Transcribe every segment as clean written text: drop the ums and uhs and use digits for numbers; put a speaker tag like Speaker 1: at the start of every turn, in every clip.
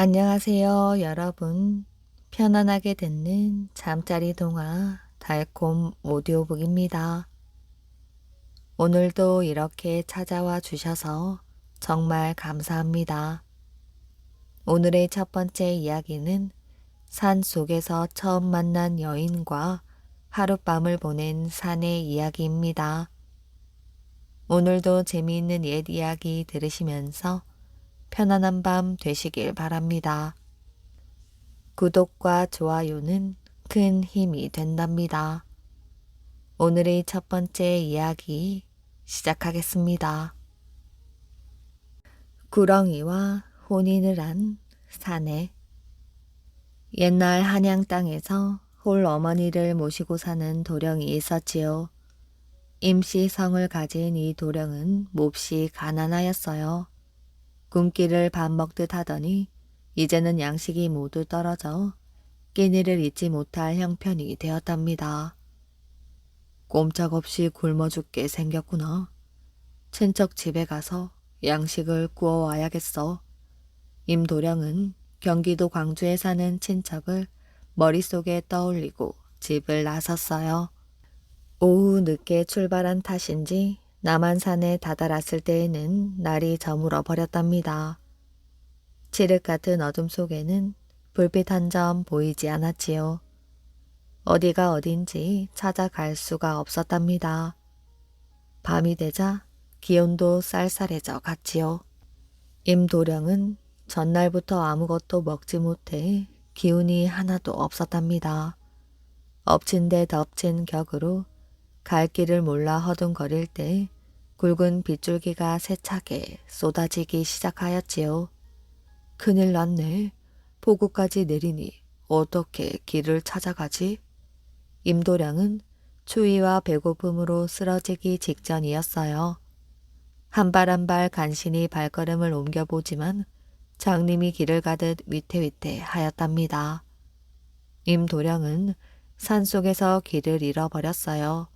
Speaker 1: 안녕하세요, 여러분. 편안하게 듣는 잠자리 동화 달콤 오디오북입니다. 오늘도 이렇게 찾아와 주셔서 정말 감사합니다. 오늘의 첫 번째 이야기는 산 속에서 처음 만난 여인과 하룻밤을 보낸 산의 이야기입니다. 오늘도 재미있는 옛 이야기 들으시면서 편안한 밤 되시길 바랍니다. 구독과 좋아요는 큰 힘이 된답니다. 오늘의 첫 번째 이야기 시작하겠습니다. 구렁이와 혼인을 한 사내. 옛날 한양 땅에서 홀 어머니를 모시고 사는 도령이 있었지요. 임시성을 가진 이 도령은 몹시 가난하였어요. 굶기를 밥 먹듯 하더니 이제는 양식이 모두 떨어져 끼니를 잊지 못할 형편이 되었답니다. 꼼짝없이 굶어 죽게 생겼구나. 친척 집에 가서 양식을 구워와야겠어. 임도령은 경기도 광주에 사는 친척을 머릿속에 떠올리고 집을 나섰어요. 오후 늦게 출발한 탓인지 남한산에 다다랐을 때에는 날이 저물어 버렸답니다. 칠흑 같은 어둠 속에는 불빛 한 점 보이지 않았지요. 어디가 어딘지 찾아갈 수가 없었답니다. 밤이 되자 기온도 쌀쌀해져 갔지요. 임도령은 전날부터 아무것도 먹지 못해 기운이 하나도 없었답니다. 엎친 데 덮친 격으로 갈 길을 몰라 허둥거릴 때 굵은 빗줄기가 세차게 쏟아지기 시작하였지요. 큰일 났네. 폭우까지 내리니 어떻게 길을 찾아가지? 임도령은 추위와 배고픔으로 쓰러지기 직전이었어요. 한 발 한 발 간신히 발걸음을 옮겨보지만 장님이 길을 가듯 위태위태 하였답니다. 임도령은 산속에서 길을 잃어버렸어요.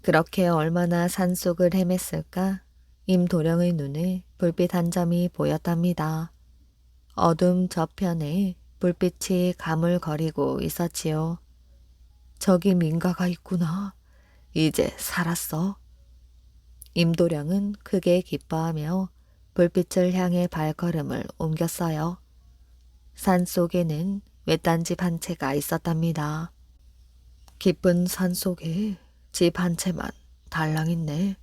Speaker 1: 그렇게 얼마나 산속을 헤맸을까? 임도령의 눈에 불빛 한 점이 보였답니다. 어둠 저편에 불빛이 가물거리고 있었지요. 저기 민가가 있구나. 이제 살았어. 임도령은 크게 기뻐하며 불빛을 향해 발걸음을 옮겼어요. 산속에는 외딴 집 한 채가 있었답니다. 깊은 산속에 집 한 채만 달랑 있네.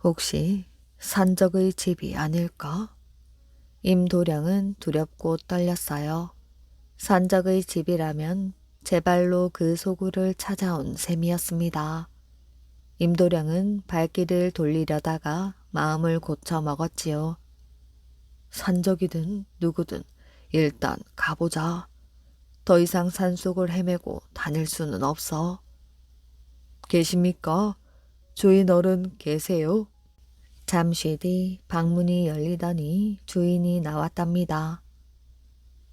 Speaker 1: 혹시 산적의 집이 아닐까? 임도령은 두렵고 떨렸어요. 산적의 집이라면 제 발로 그 소굴을 찾아온 셈이었습니다. 임도령은 발길을 돌리려다가 마음을 고쳐 먹었지요. 산적이든 누구든 일단 가보자. 더 이상 산속을 헤매고 다닐 수는 없어. 계십니까? 주인 어른 계세요? 잠시 뒤 방문이 열리더니 주인이 나왔답니다.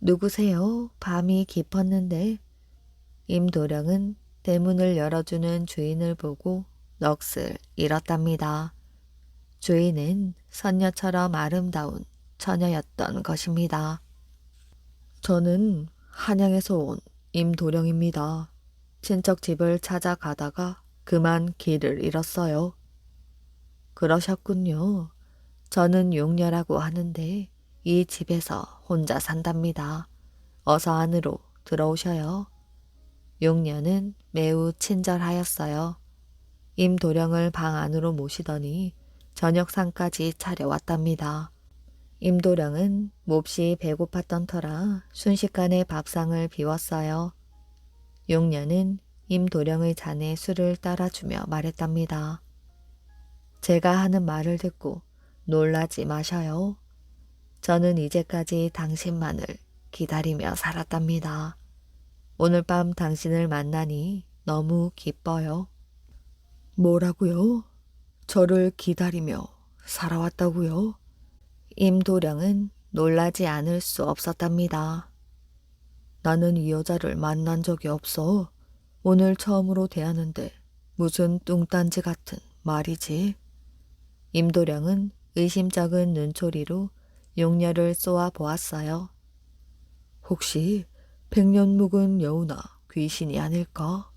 Speaker 1: 누구세요? 밤이 깊었는데. 임도령은 대문을 열어주는 주인을 보고 넋을 잃었답니다. 주인은 선녀처럼 아름다운 처녀였던 것입니다. 저는 한양에서 온 임도령입니다. 친척 집을 찾아가다가 그만 길을 잃었어요. 그러셨군요. 저는 용녀라고 하는데 이 집에서 혼자 산답니다. 어서 안으로 들어오셔요. 용녀는 매우 친절하였어요. 임도령을 방 안으로 모시더니 저녁상까지 차려왔답니다. 임도령은 몹시 배고팠던 터라 순식간에 밥상을 비웠어요. 용녀는 임도령의 잔에 술을 따라주며 말했답니다. 제가 하는 말을 듣고 놀라지 마셔요. 저는 이제까지 당신만을 기다리며 살았답니다. 오늘 밤 당신을 만나니 너무 기뻐요. 뭐라고요? 저를 기다리며 살아왔다고요? 임도령은 놀라지 않을 수 없었답니다. 나는 이 여자를 만난 적이 없어. 오늘 처음으로 대하는데 무슨 뚱딴지 같은 말이지. 임도령은 의심쩍은 눈초리로 용녀를 쏘아 보았어요. 혹시 백년 묵은 여우나 귀신이 아닐까?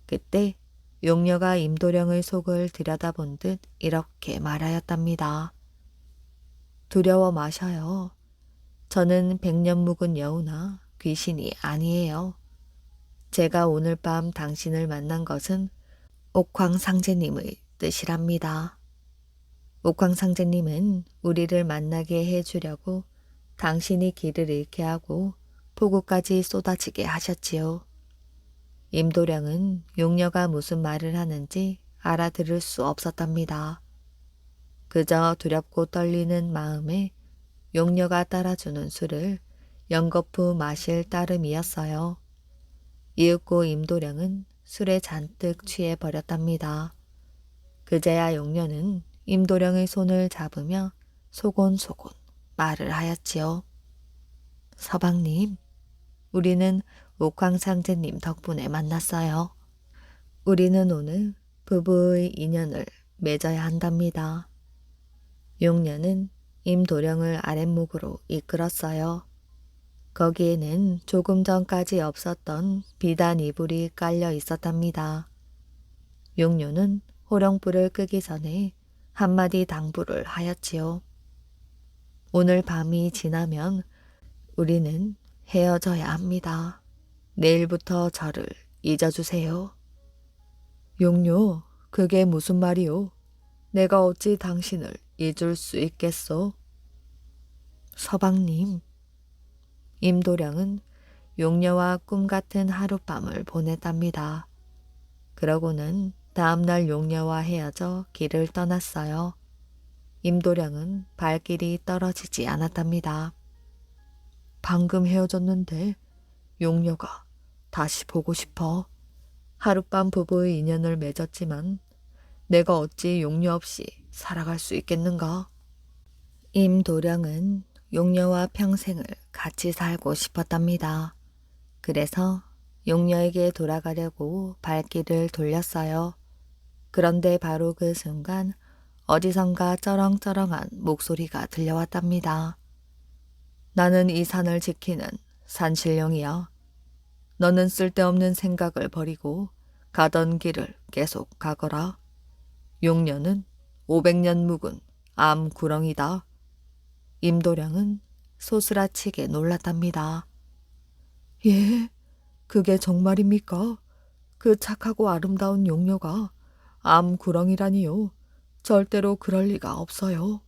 Speaker 1: 그때 용녀가 임도령의 속을 들여다본 듯 이렇게 말하였답니다. 두려워 마셔요. 저는 백년 묵은 여우나 귀신이 아니에요. 제가 오늘 밤 당신을 만난 것은 옥황상제님의 뜻이랍니다. 옥황상제님은 우리를 만나게 해주려고 당신이 길을 잃게 하고 폭우까지 쏟아지게 하셨지요. 임도령은 용녀가 무슨 말을 하는지 알아들을 수 없었답니다. 그저 두렵고 떨리는 마음에 용녀가 따라주는 술을 연거푸 마실 따름이었어요. 이윽고 임도령은 술에 잔뜩 취해 버렸답니다. 그제야 용녀는 임도령의 손을 잡으며 소곤소곤 말을 하였지요. 서방님, 우리는 옥황상제님 덕분에 만났어요. 우리는 오늘 부부의 인연을 맺어야 한답니다. 용녀는 임도령을 아랫목으로 이끌었어요. 거기에는 조금 전까지 없었던 비단 이불이 깔려 있었답니다. 용녀는 호령불을 끄기 전에 한마디 당부를 하였지요. 오늘 밤이 지나면 우리는 헤어져야 합니다. 내일부터 저를 잊어주세요. 용녀, 그게 무슨 말이오? 내가 어찌 당신을 잊을 수 있겠소? 서방님, 임도령은 용녀와 꿈같은 하룻밤을 보냈답니다. 그러고는 다음날 용녀와 헤어져 길을 떠났어요. 임도령은 발길이 떨어지지 않았답니다. 방금 헤어졌는데 용녀가 다시 보고 싶어. 하룻밤 부부의 인연을 맺었지만 내가 어찌 용녀 없이 살아갈 수 있겠는가? 임도령은 용녀와 평생을 같이 살고 싶었답니다. 그래서 용녀에게 돌아가려고 발길을 돌렸어요. 그런데 바로 그 순간 어디선가 쩌렁쩌렁한 목소리가 들려왔답니다. 나는 이 산을 지키는 산신령이야. 너는 쓸데없는 생각을 버리고 가던 길을 계속 가거라. 용녀는 500년 묵은 암구렁이다. 임도령은 소스라치게 놀랐답니다. 예, 그게 정말입니까? 그 착하고 아름다운 용녀가 암구렁이라니요. 절대로 그럴 리가 없어요.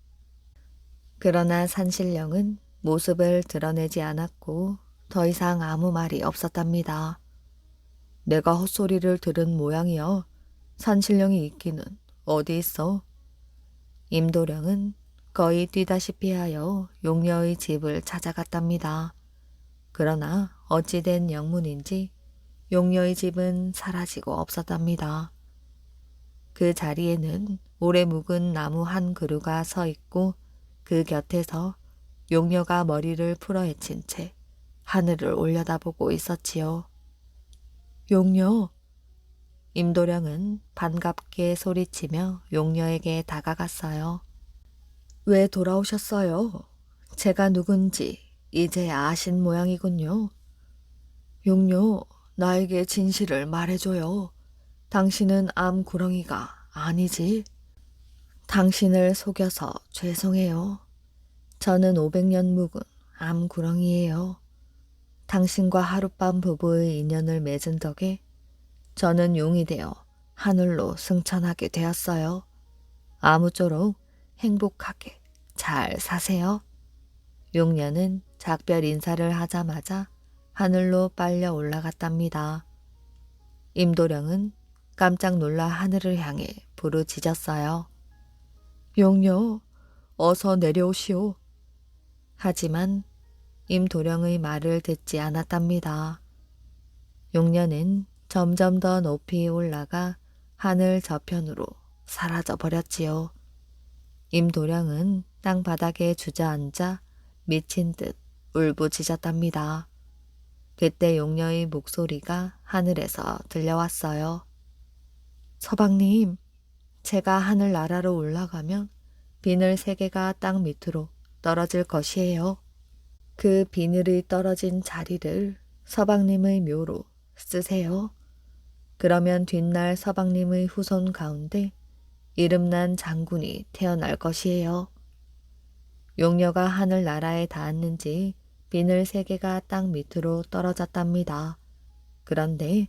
Speaker 1: 그러나 산신령은 모습을 드러내지 않았고 더 이상 아무 말이 없었답니다. 내가 헛소리를 들은 모양이여. 산신령이 있기는 어디 있어? 임도령은 거의 뛰다시피 하여 용녀의 집을 찾아갔답니다. 그러나 어찌된 영문인지 용녀의 집은 사라지고 없었답니다. 그 자리에는 오래 묵은 나무 한 그루가 서 있고 그 곁에서 용녀가 머리를 풀어헤친 채 하늘을 올려다보고 있었지요. 용녀! 임도령은 반갑게 소리치며 용녀에게 다가갔어요. 왜 돌아오셨어요? 제가 누군지 이제 아신 모양이군요. 용녀, 나에게 진실을 말해줘요. 당신은 암구렁이가 아니지? 당신을 속여서 죄송해요. 저는 500년 묵은 암구렁이에요. 당신과 하룻밤 부부의 인연을 맺은 덕에 저는 용이 되어 하늘로 승천하게 되었어요. 아무쪼록 행복하게 잘 사세요. 용녀는 작별 인사를 하자마자 하늘로 빨려 올라갔답니다. 임도령은 깜짝 놀라 하늘을 향해 부르짖었어요. 용녀, 어서 내려오시오. 하지만 임도령의 말을 듣지 않았답니다. 용녀는 점점 더 높이 올라가 하늘 저편으로 사라져 버렸지요. 임도령은 땅바닥에 주저앉아 미친 듯 울부짖었답니다. 그때 용녀의 목소리가 하늘에서 들려왔어요. 서방님, 제가 하늘나라로 올라가면 비늘 3개가 땅 밑으로 떨어질 것이에요. 그 비늘이 떨어진 자리를 서방님의 묘로 쓰세요. 그러면 뒷날 서방님의 후손 가운데 이름난 장군이 태어날 것이에요. 용녀가 하늘나라에 닿았는지 비늘 3개가 땅 밑으로 떨어졌답니다. 그런데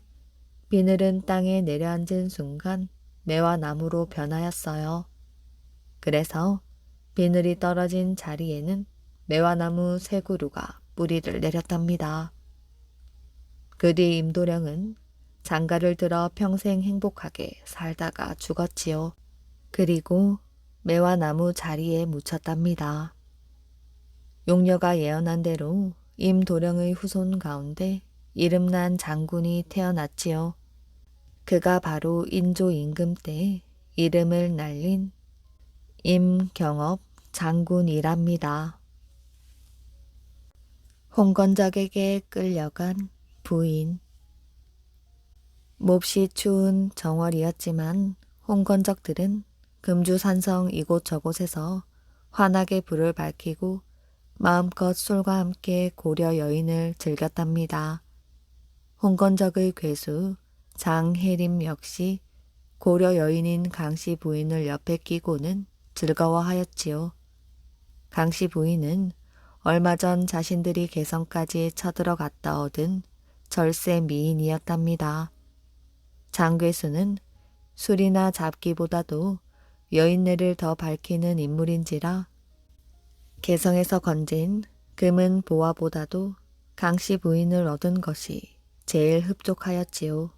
Speaker 1: 비늘은 땅에 내려앉은 순간 매와 나무로 변하였어요. 그래서 비늘이 떨어진 자리에는 매와 나무 3그루가 뿌리를 내렸답니다. 그 뒤 임도령은 장가를 들어 평생 행복하게 살다가 죽었지요. 그리고 매와 나무 자리에 묻혔답니다. 용녀가 예언한 대로 임도령의 후손 가운데 이름난 장군이 태어났지요. 그가 바로 인조 임금 때 이름을 날린 임경업 장군이랍니다. 홍건적에게 끌려간 부인. 몹시 추운 정월이었지만 홍건적들은 금주산성 이곳저곳에서 환하게 불을 밝히고 마음껏 술과 함께 고려 여인을 즐겼답니다. 홍건적의 괴수 장혜림 역시 고려 여인인 강씨 부인을 옆에 끼고는 즐거워하였지요. 강씨 부인은 얼마 전 자신들이 개성까지 쳐들어갔다 얻은 절세 미인이었답니다. 장괴수는 술이나 잡기보다도 여인네를 더 밝히는 인물인지라 개성에서 건진 금은 보화보다도 강씨 부인을 얻은 것이 제일 흡족하였지요.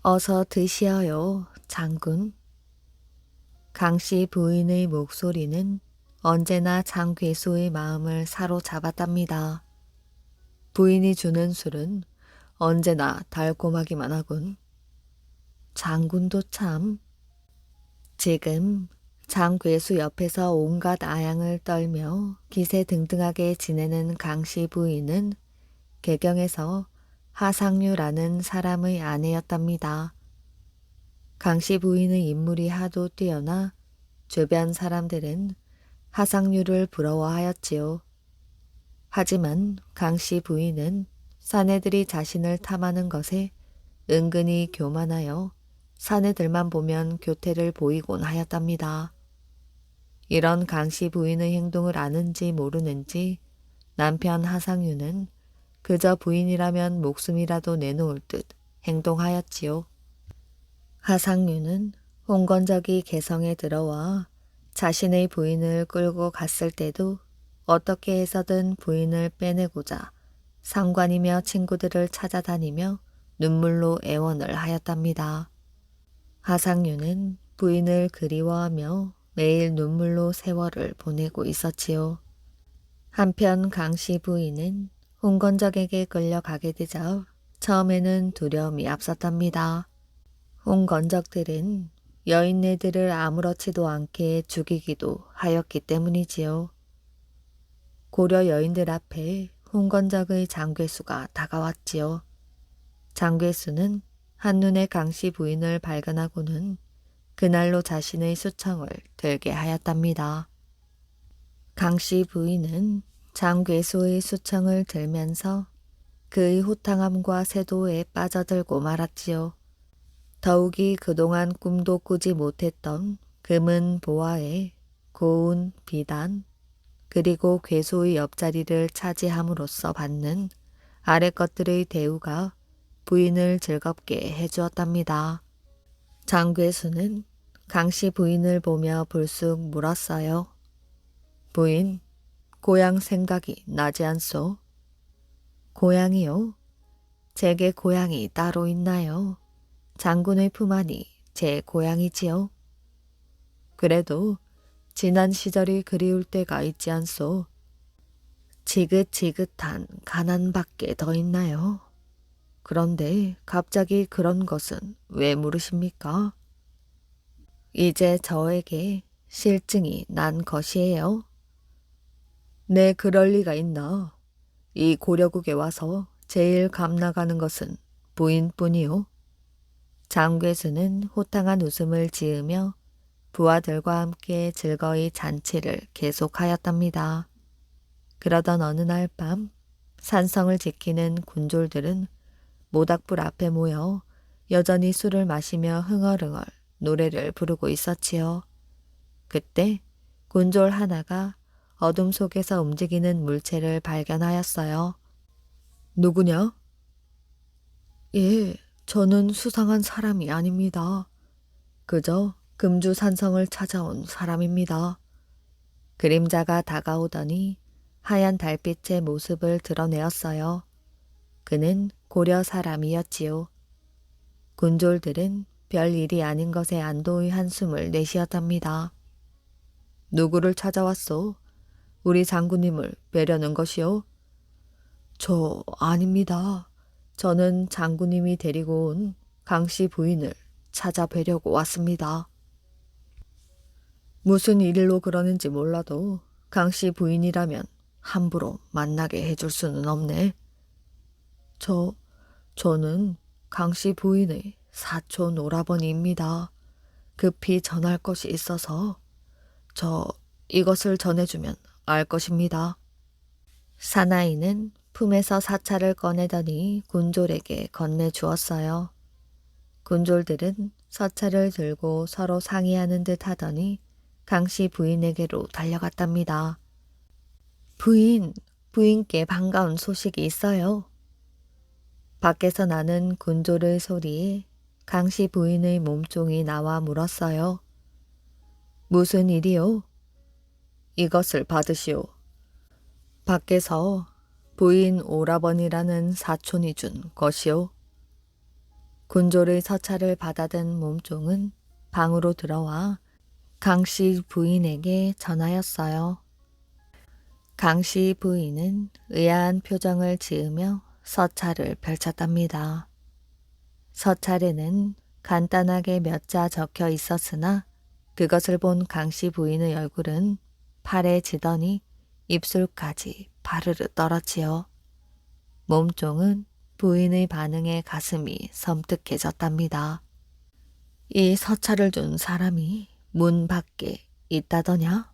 Speaker 1: 어서 드시어요, 장군. 강씨 부인의 목소리는 언제나 장괴수의 마음을 사로잡았답니다. 부인이 주는 술은 언제나 달콤하기만 하군. 장군도 참. 지금 장괴수 옆에서 온갖 아양을 떨며 기세등등하게 지내는 강씨 부인은 개경에서 하상류라는 사람의 아내였답니다. 강씨 부인의 인물이 하도 뛰어나 주변 사람들은 하상류를 부러워하였지요. 하지만 강씨 부인은 사내들이 자신을 탐하는 것에 은근히 교만하여 사내들만 보면 교태를 보이곤 하였답니다. 이런 강씨 부인의 행동을 아는지 모르는지 남편 하상유는 그저 부인이라면 목숨이라도 내놓을 듯 행동하였지요. 하상유는 홍건적이 개성에 들어와 자신의 부인을 끌고 갔을 때도 어떻게 해서든 부인을 빼내고자 상관이며 친구들을 찾아다니며 눈물로 애원을 하였답니다. 하상유는 부인을 그리워하며 매일 눈물로 세월을 보내고 있었지요. 한편 강씨 부인은 홍건적에게 끌려가게 되자 처음에는 두려움이 앞섰답니다. 홍건적들은 여인네들을 아무렇지도 않게 죽이기도 하였기 때문이지요. 고려 여인들 앞에 홍건적의 장괴수가 다가왔지요. 장괴수는 한눈에 강씨 부인을 발견하고는 그날로 자신의 수청을 들게 하였답니다. 강씨 부인은 장괴수의 수청을 들면서 그의 호탕함과 세도에 빠져들고 말았지요. 더욱이 그동안 꿈도 꾸지 못했던 금은 보화에 고운 비단 그리고 괴수의 옆자리를 차지함으로써 받는 아래 것들의 대우가 부인을 즐겁게 해주었답니다. 장괴수는 강씨 부인을 보며 불쑥 물었어요. 부인, 고향 생각이 나지 않소? 고향이요? 제게 고향이 따로 있나요? 장군의 품 안이 제 고향이지요. 그래도 지난 시절이 그리울 때가 있지 않소? 지긋지긋한 가난밖에 더 있나요? 그런데 갑자기 그런 것은 왜 물으십니까? 이제 저에게 실증이 난 것이에요. 네, 그럴 리가 있나. 이 고려국에 와서 제일 감나가는 것은 부인뿐이요. 장괴수는 호탕한 웃음을 지으며 부하들과 함께 즐거이 잔치를 계속하였답니다. 그러던 어느 날 밤 산성을 지키는 군졸들은 모닥불 앞에 모여 여전히 술을 마시며 흥얼흥얼 노래를 부르고 있었지요. 그때 군졸 하나가 어둠 속에서 움직이는 물체를 발견하였어요. 누구냐? 예, 저는 수상한 사람이 아닙니다. 그저 금주산성을 찾아온 사람입니다. 그림자가 다가오더니 하얀 달빛의 모습을 드러내었어요. 그는 고려 사람이었지요. 군졸들은 별 일이 아닌 것에 안도의 한숨을 내쉬었답니다. 누구를 찾아왔소? 우리 장군님을 뵈려는 것이요? 저 아닙니다. 저는 장군님이 데리고 온 강씨 부인을 찾아뵈려고 왔습니다. 무슨 일로 그러는지 몰라도 강씨 부인이라면 함부로 만나게 해줄 수는 없네. 저는 강씨 부인의 사촌 오라버니입니다. 급히 전할 것이 있어서 이것을 전해주면 알 것입니다. 사나이는 품에서 사찰을 꺼내더니 군졸에게 건네주었어요. 군졸들은 서찰을 들고 서로 상의하는 듯 하더니 강씨 부인에게로 달려갔답니다. 부인께 반가운 소식이 있어요. 밖에서 나는 군졸의 소리에 강씨 부인의 몸종이 나와 물었어요. 무슨 일이요? 이것을 받으시오. 밖에서 부인 오라버니라는 사촌이 준 것이요. 군졸의 서찰을 받아든 몸종은 방으로 들어와 강씨 부인에게 전하였어요. 강씨 부인은 의아한 표정을 지으며 서찰을 펼쳤답니다. 서찰에는 간단하게 몇 자 적혀 있었으나 그것을 본 강씨 부인의 얼굴은 파래지더니 입술까지 파르르 떨었지요. 몸종은 부인의 반응에 가슴이 섬뜩해졌답니다. 이 서찰을 준 사람이 문 밖에 있다더냐?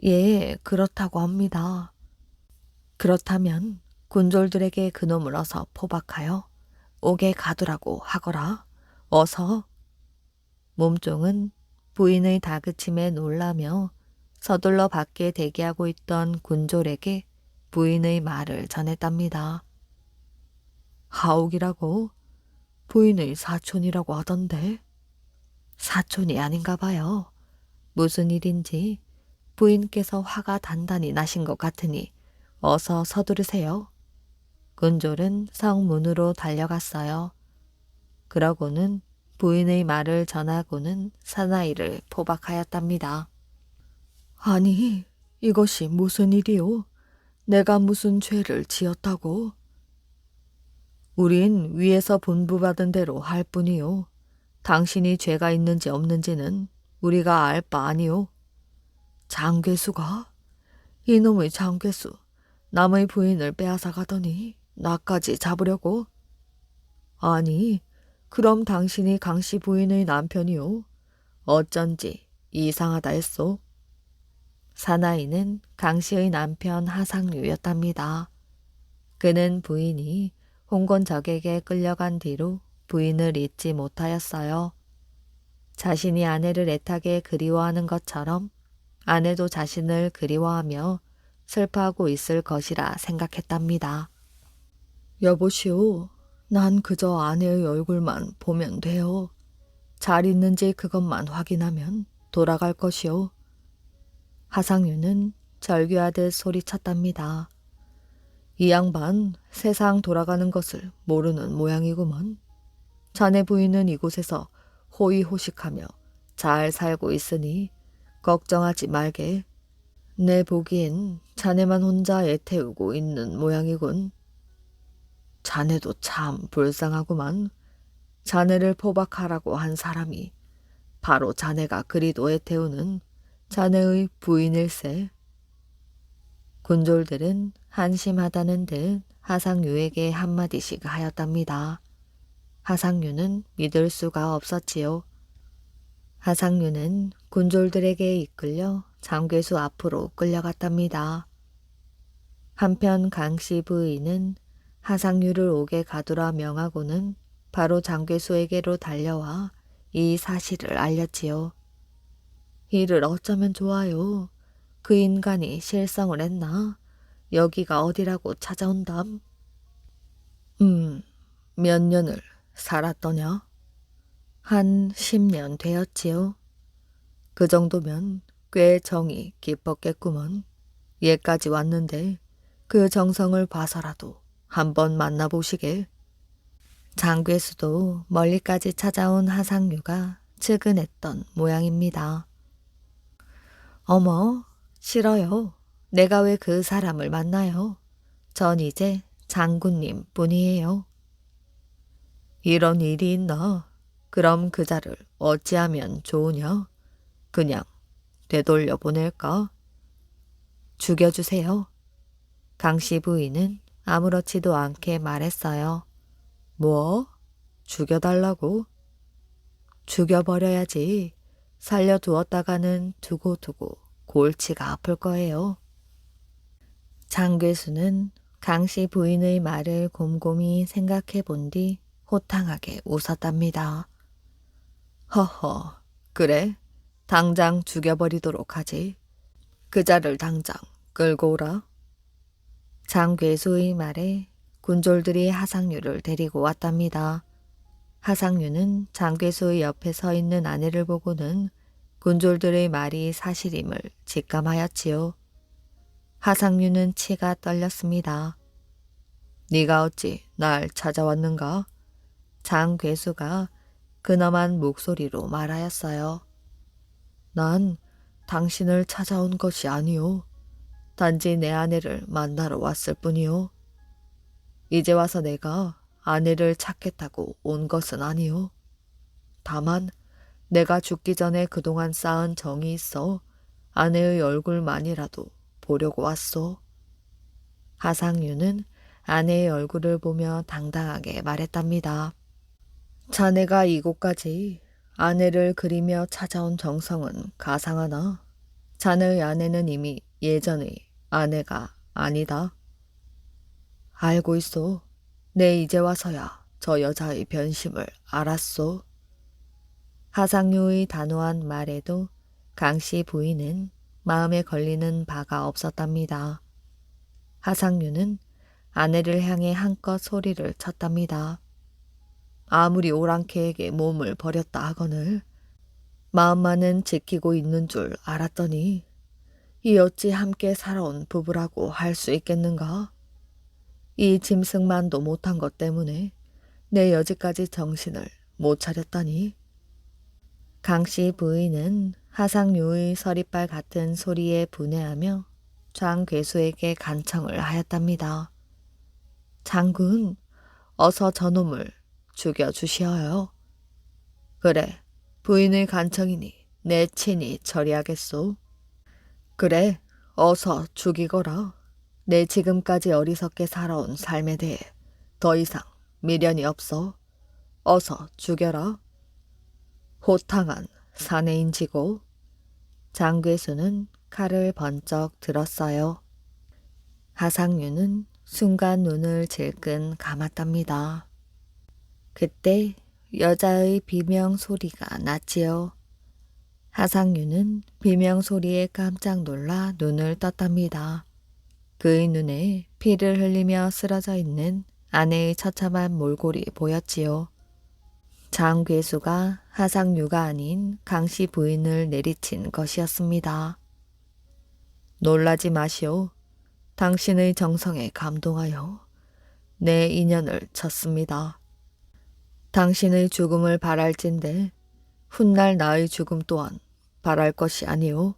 Speaker 1: 예, 그렇다고 합니다. 그렇다면 군졸들에게 그놈을 어서 포박하여 옥에 가두라고 하거라. 어서. 몸종은 부인의 다그침에 놀라며 서둘러 밖에 대기하고 있던 군졸에게 부인의 말을 전했답니다. 하옥이라고? 부인의 사촌이라고 하던데? 사촌이 아닌가 봐요. 무슨 일인지 부인께서 화가 단단히 나신 것 같으니 어서 서두르세요. 군졸은 성문으로 달려갔어요. 그러고는 부인의 말을 전하고는 사나이를 포박하였답니다. 아니, 이것이 무슨 일이오? 내가 무슨 죄를 지었다고? 우린 위에서 분부받은 대로 할 뿐이요. 당신이 죄가 있는지 없는지는 우리가 알 바 아니오. 장괴수가? 이놈의 장괴수, 남의 부인을 빼앗아 가더니 나까지 잡으려고? 아니, 그럼 당신이 강씨 부인의 남편이오. 어쩐지 이상하다 했소. 사나이는 강씨의 남편 하상류였답니다. 그는 부인이 홍건적에게 끌려간 뒤로 부인을 잊지 못하였어요. 자신이 아내를 애타게 그리워하는 것처럼 아내도 자신을 그리워하며 슬퍼하고 있을 것이라 생각했답니다. 여보시오, 난 그저 아내의 얼굴만 보면 돼요. 잘 있는지 그것만 확인하면 돌아갈 것이오. 하상유는 절규하듯 소리쳤답니다. 이 양반 세상 돌아가는 것을 모르는 모양이구먼. 자네 부인은 이곳에서 호의호식하며 잘 살고 있으니 걱정하지 말게. 내 보기엔 자네만 혼자 애태우고 있는 모양이군. 자네도 참 불쌍하구만. 자네를 포박하라고 한 사람이 바로 자네가 그리도 애태우는 자네의 부인일세. 군졸들은 한심하다는 듯 하상유에게 한마디씩 하였답니다. 하상유는 믿을 수가 없었지요. 하상유는 군졸들에게 이끌려 장괴수 앞으로 끌려갔답니다. 한편 강씨 부인은 하상유를 옥에 가두라 명하고는 바로 장괴수에게로 달려와 이 사실을 알렸지요. 이를 어쩌면 좋아요. 그 인간이 실성을 했나? 여기가 어디라고 찾아온담? 몇 년을 살았더냐? 한 10년 되었지요. 그 정도면 꽤 정이 깊었겠구먼. 얘까지 왔는데 그 정성을 봐서라도 한번 만나보시게. 장괴수도 멀리까지 찾아온 하상유가 측은했던 모양입니다. 어머, 싫어요. 내가 왜 그 사람을 만나요? 전 이제 장군님 뿐이에요. 이런 일이 있나? 그럼 그자를 어찌하면 좋으냐? 그냥 되돌려 보낼까? 죽여주세요. 강씨 부인은 아무렇지도 않게 말했어요. 뭐? 죽여달라고? 죽여버려야지. 살려두었다가는 두고두고 골치가 아플 거예요. 장괴수는 강씨 부인의 말을 곰곰이 생각해 본 뒤 호탕하게 웃었답니다. 허허, 그래? 당장 죽여버리도록 하지. 그자를 당장 끌고 오라. 장괴수의 말에 군졸들이 하상유를 데리고 왔답니다. 하상유는 장괴수의 옆에 서 있는 아내를 보고는 군졸들의 말이 사실임을 직감하였지요. 하상유는 치가 떨렸습니다. 네가 어찌 날 찾아왔는가? 장괴수가 근엄한 목소리로 말하였어요. 난 당신을 찾아온 것이 아니오. 단지 내 아내를 만나러 왔을 뿐이오. 이제 와서 내가 아내를 찾겠다고 온 것은 아니오. 다만 내가 죽기 전에 그동안 쌓은 정이 있어 아내의 얼굴만이라도 보려고 왔소. 하상유는 아내의 얼굴을 보며 당당하게 말했답니다. 자네가 이곳까지 아내를 그리며 찾아온 정성은 가상하나 자네의 아내는 이미 예전의 아내가 아니다. 알고 있소. 내 이제 와서야 저 여자의 변심을 알았소. 하상유의 단호한 말에도 강씨 부인은 마음에 걸리는 바가 없었답니다. 하상유는 아내를 향해 한껏 소리를 쳤답니다. 아무리 오랑캐에게 몸을 버렸다 하거늘 마음만은 지키고 있는 줄 알았더니 이 어찌 함께 살아온 부부라고 할 수 있겠는가? 이 짐승만도 못한 것 때문에 내 여지까지 정신을 못 차렸다니. 강씨 부인은 하상유의 서리빨 같은 소리에 분해하며 장괴수에게 간청을 하였답니다. 장군, 어서 저놈을 죽여주시어요. 그래, 부인의 간청이니 내 친히 처리하겠소. 그래, 어서 죽이거라. 내 지금까지 어리석게 살아온 삶에 대해 더 이상 미련이 없어. 어서 죽여라. 호탕한 사내인지고. 장괴수는 칼을 번쩍 들었어요. 하상유는 순간 눈을 질끈 감았답니다. 그때 여자의 비명 소리가 났지요. 하상유는 비명 소리에 깜짝 놀라 눈을 떴답니다. 그의 눈에 피를 흘리며 쓰러져 있는 아내의 처참한 몰골이 보였지요. 장괴수가 하상유가 아닌 강씨 부인을 내리친 것이었습니다. 놀라지 마시오. 당신의 정성에 감동하여 내 인연을 쳤습니다. 당신의 죽음을 바랄진데 훗날 나의 죽음 또한 바랄 것이 아니오.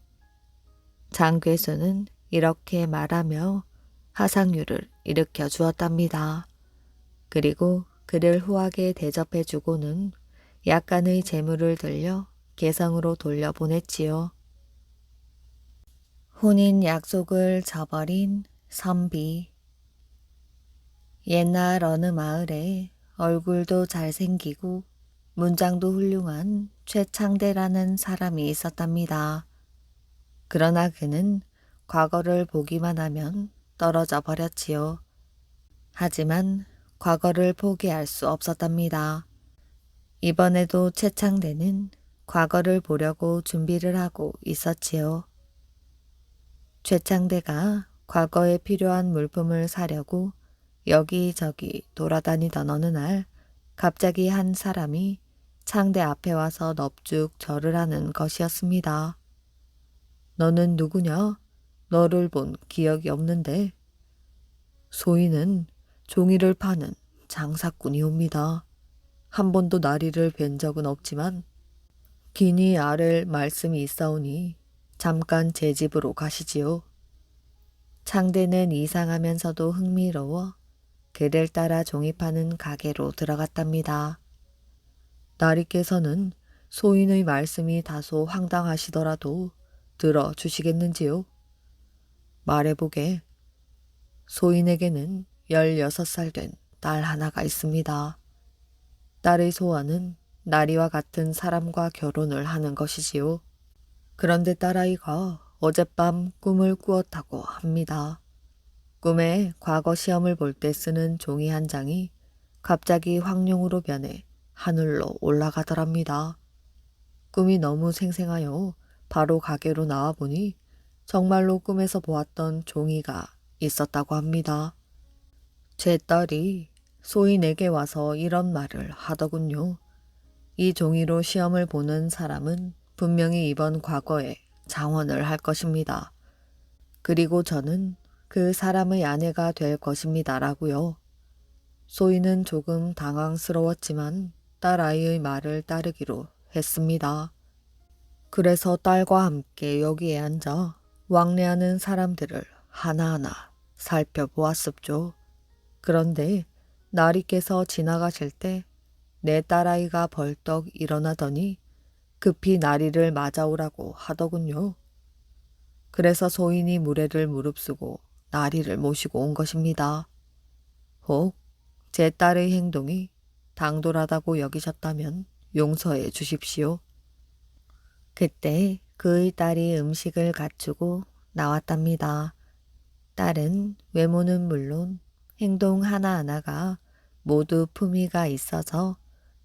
Speaker 1: 장괴수는 이렇게 말하며 하상유를 일으켜 주었답니다. 그리고 그를 후하게 대접해 주고는 약간의 재물을 들려 개성으로 돌려보냈지요. 혼인 약속을 저버린 선비. 옛날 어느 마을에 얼굴도 잘생기고 문장도 훌륭한 최창대라는 사람이 있었답니다. 그러나 그는 과거를 보기만 하면 떨어져 버렸지요. 하지만 과거를 포기할 수 없었답니다. 이번에도 최창대는 과거를 보려고 준비를 하고 있었지요. 최창대가 과거에 필요한 물품을 사려고 여기저기 돌아다니던 어느 날 갑자기 한 사람이 창대 앞에 와서 넙죽 절을 하는 것이었습니다. 너는 누구냐? 너를 본 기억이 없는데. 소인은 종이를 파는 장사꾼이옵니다. 한 번도 나리를 뵌 적은 없지만 기니 아랠 말씀이 있사오니 잠깐 제 집으로 가시지요. 창대는 이상하면서도 흥미로워 그를 따라 종이 파는 가게로 들어갔답니다. 나리께서는 소인의 말씀이 다소 황당하시더라도 들어주시겠는지요? 말해보게. 소인에게는 16살 된 딸 하나가 있습니다. 딸의 소원은 나리와 같은 사람과 결혼을 하는 것이지요. 그런데 딸아이가 어젯밤 꿈을 꾸었다고 합니다. 꿈에 과거 시험을 볼 때 쓰는 종이 한 장이 갑자기 황룡으로 변해 하늘로 올라가더랍니다. 꿈이 너무 생생하여 바로 가게로 나와보니 정말로 꿈에서 보았던 종이가 있었다고 합니다. 제 딸이 소인에게 와서 이런 말을 하더군요. 이 종이로 시험을 보는 사람은 분명히 이번 과거에 장원을 할 것입니다. 그리고 저는 그 사람의 아내가 될 것입니다라고요. 소인은 조금 당황스러웠지만 딸아이의 말을 따르기로 했습니다. 그래서 딸과 함께 여기에 앉아 왕래하는 사람들을 하나하나 살펴보았습죠. 그런데 나리께서 지나가실 때 내 딸아이가 벌떡 일어나더니 급히 나리를 맞아오라고 하더군요. 그래서 소인이 무례를 무릅쓰고 나리를 모시고 온 것입니다. 혹 제 딸의 행동이 당돌하다고 여기셨다면 용서해 주십시오. 그때 그의 딸이 음식을 갖추고 나왔답니다. 딸은 외모는 물론 행동 하나하나가 모두 품위가 있어서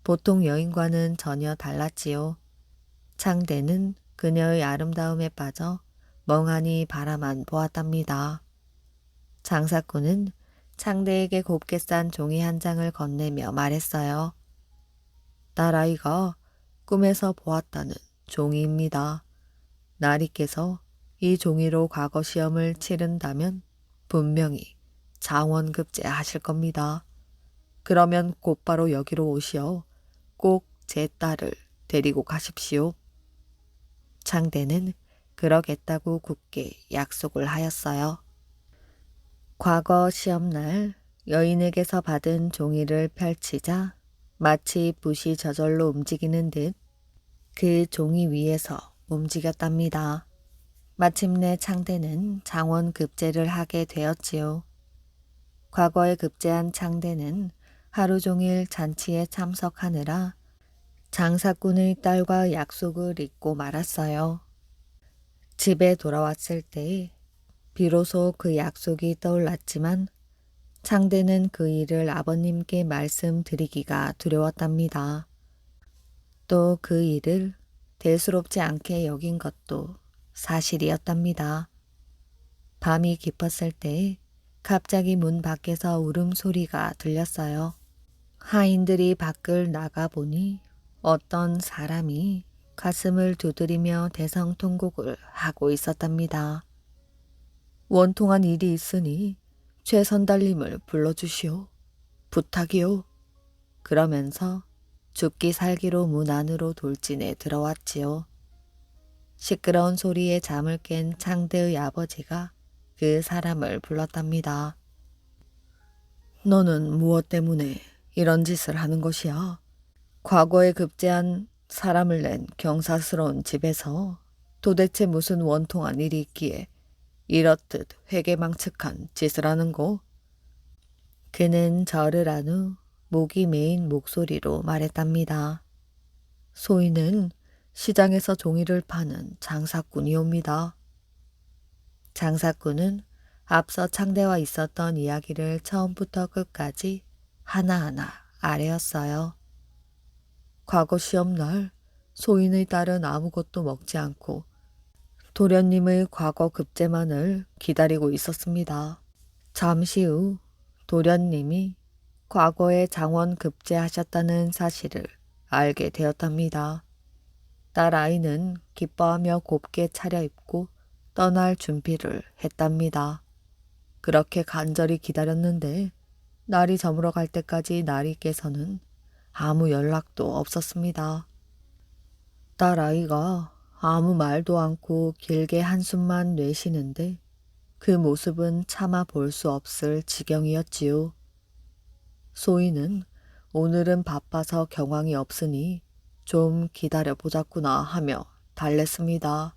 Speaker 1: 보통 여인과는 전혀 달랐지요. 창대는 그녀의 아름다움에 빠져 멍하니 바라만 보았답니다. 장사꾼은 창대에게 곱게 싼 종이 한 장을 건네며 말했어요. 딸아이가 꿈에서 보았다는 종이입니다. 나리께서 이 종이로 과거 시험을 치른다면 분명히 장원급제 하실 겁니다. 그러면 곧바로 여기로 오시어 꼭 제 딸을 데리고 가십시오. 창대는 그러겠다고 굳게 약속을 하였어요. 과거 시험날 여인에게서 받은 종이를 펼치자 마치 붓이 저절로 움직이는 듯 그 종이 위에서 움직였답니다. 마침내 창대는 장원급제를 하게 되었지요. 과거에 급제한 창대는 하루 종일 잔치에 참석하느라 장사꾼의 딸과 약속을 잊고 말았어요. 집에 돌아왔을 때 비로소 그 약속이 떠올랐지만 창대는 그 일을 아버님께 말씀드리기가 두려웠답니다. 또 그 일을 대수롭지 않게 여긴 것도 사실이었답니다. 밤이 깊었을 때 갑자기 문 밖에서 울음소리가 들렸어요. 하인들이 밖을 나가보니 어떤 사람이 가슴을 두드리며 대성통곡을 하고 있었답니다. 원통한 일이 있으니 최선달님을 불러주시오. 부탁이오. 그러면서 죽기 살기로 문 안으로 돌진해 들어왔지요. 시끄러운 소리에 잠을 깬 창대의 아버지가 그 사람을 불렀답니다. 너는 무엇 때문에 이런 짓을 하는 것이야? 과거에 급제한 사람을 낸 경사스러운 집에서 도대체 무슨 원통한 일이 있기에 이렇듯 회개망측한 짓을 하는고? 그는 절을 한 후 목이 메인 목소리로 말했답니다. 소인은 시장에서 종이를 파는 장사꾼이옵니다. 장사꾼은 앞서 창대와 있었던 이야기를 처음부터 끝까지 하나하나 아뢰었어요. 과거 시험날 소인의 딸은 아무것도 먹지 않고 도련님의 과거 급제만을 기다리고 있었습니다. 잠시 후 도련님이 과거에 장원 급제하셨다는 사실을 알게 되었답니다. 딸 아이는 기뻐하며 곱게 차려입고 떠날 준비를 했답니다. 그렇게 간절히 기다렸는데 날이 저물어 갈 때까지 나리께서는 아무 연락도 없었습니다. 딸 아이가 아무 말도 않고 길게 한숨만 내쉬는데 그 모습은 차마 볼 수 없을 지경이었지요. 소희는 오늘은 바빠서 경황이 없으니 좀 기다려 보자꾸나 하며 달랬습니다.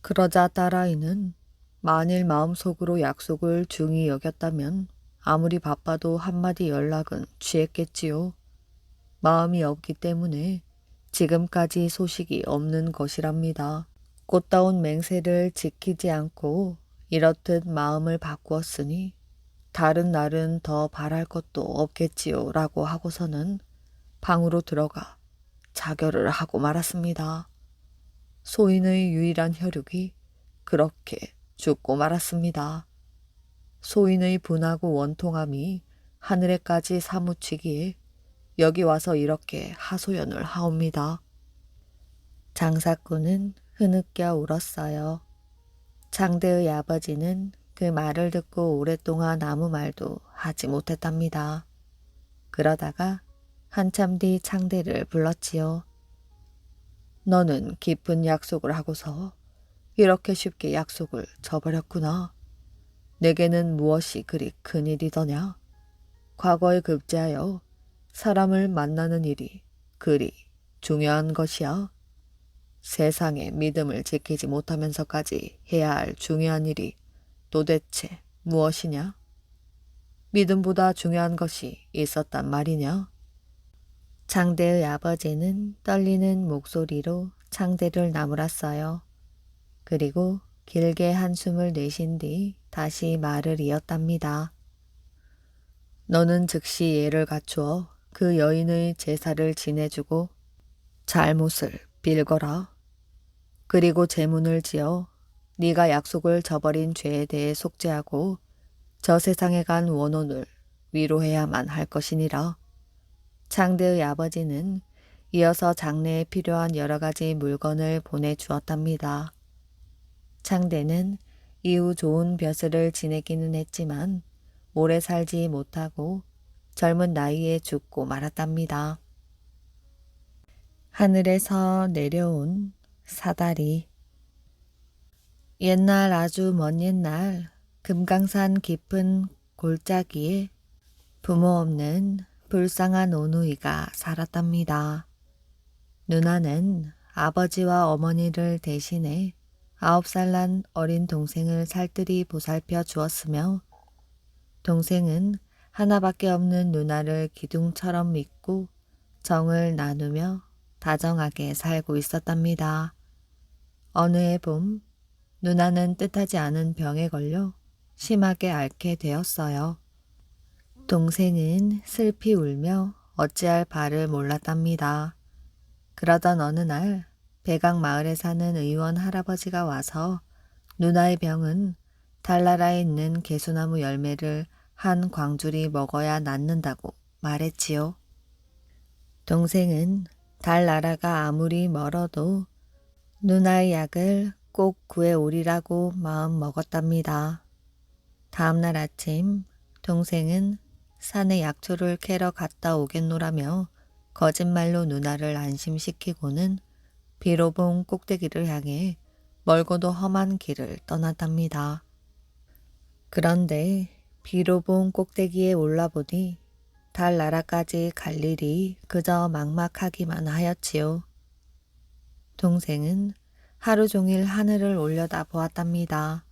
Speaker 1: 그러자 딸아이는 만일 마음속으로 약속을 중히 여겼다면 아무리 바빠도 한마디 연락은 취했겠지요. 마음이 없기 때문에 지금까지 소식이 없는 것이랍니다. 꽃다운 맹세를 지키지 않고 이렇듯 마음을 바꾸었으니 다른 날은 더 바랄 것도 없겠지요 라고 하고서는 방으로 들어가 자결을 하고 말았습니다. 소인의 유일한 혈육이 그렇게 죽고 말았습니다. 소인의 분하고 원통함이 하늘에까지 사무치기에 여기 와서 이렇게 하소연을 하옵니다. 장사꾼은 흐느껴 울었어요. 창대의 아버지는 그 말을 듣고 오랫동안 아무 말도 하지 못했답니다. 그러다가 한참 뒤 창대를 불렀지요. 너는 깊은 약속을 하고서 이렇게 쉽게 약속을 저버렸구나. 내게는 무엇이 그리 큰일이더냐. 과거에 급제하여 사람을 만나는 일이 그리 중요한 것이야. 세상에 믿음을 지키지 못하면서까지 해야 할 중요한 일이 도대체 무엇이냐? 믿음보다 중요한 것이 있었단 말이냐? 창대의 아버지는 떨리는 목소리로 창대를 나무랐어요. 그리고 길게 한숨을 내쉰 뒤 다시 말을 이었답니다. 너는 즉시 예를 갖추어 그 여인의 제사를 지내주고 잘못을 빌거라. 그리고 제문을 지어 네가 약속을 저버린 죄에 대해 속죄하고 저 세상에 간 원혼을 위로해야만 할 것이니라. 창대의 아버지는 이어서 장례에 필요한 여러 가지 물건을 보내주었답니다. 창대는 이후 좋은 벼슬을 지내기는 했지만 오래 살지 못하고 젊은 나이에 죽고 말았답니다. 하늘에서 내려온 사다리. 옛날 아주 먼 옛날 금강산 깊은 골짜기에 부모 없는 불쌍한 오누이가 살았답니다. 누나는 아버지와 어머니를 대신해 9살 난 어린 동생을 살뜰히 보살펴 주었으며 동생은 하나밖에 없는 누나를 기둥처럼 믿고 정을 나누며 다정하게 살고 있었답니다. 어느 해 봄 누나는 뜻하지 않은 병에 걸려 심하게 앓게 되었어요. 동생은 슬피 울며 어찌할 바를 몰랐답니다. 그러던 어느 날 백악 마을에 사는 의원 할아버지가 와서 누나의 병은 달나라에 있는 개수나무 열매를 한 광줄이 먹어야 낫는다고 말했지요. 동생은 달나라가 아무리 멀어도 누나의 약을 꼭 구해오리라고 마음 먹었답니다. 다음날 아침 동생은 산에 약초를 캐러 갔다 오겠노라며 거짓말로 누나를 안심시키고는 비로봉 꼭대기를 향해 멀고도 험한 길을 떠났답니다. 그런데 비로봉 꼭대기에 올라보니 달나라까지 갈 일이 그저 막막하기만 하였지요. 동생은 하루 종일 하늘을 올려다 보았답니다.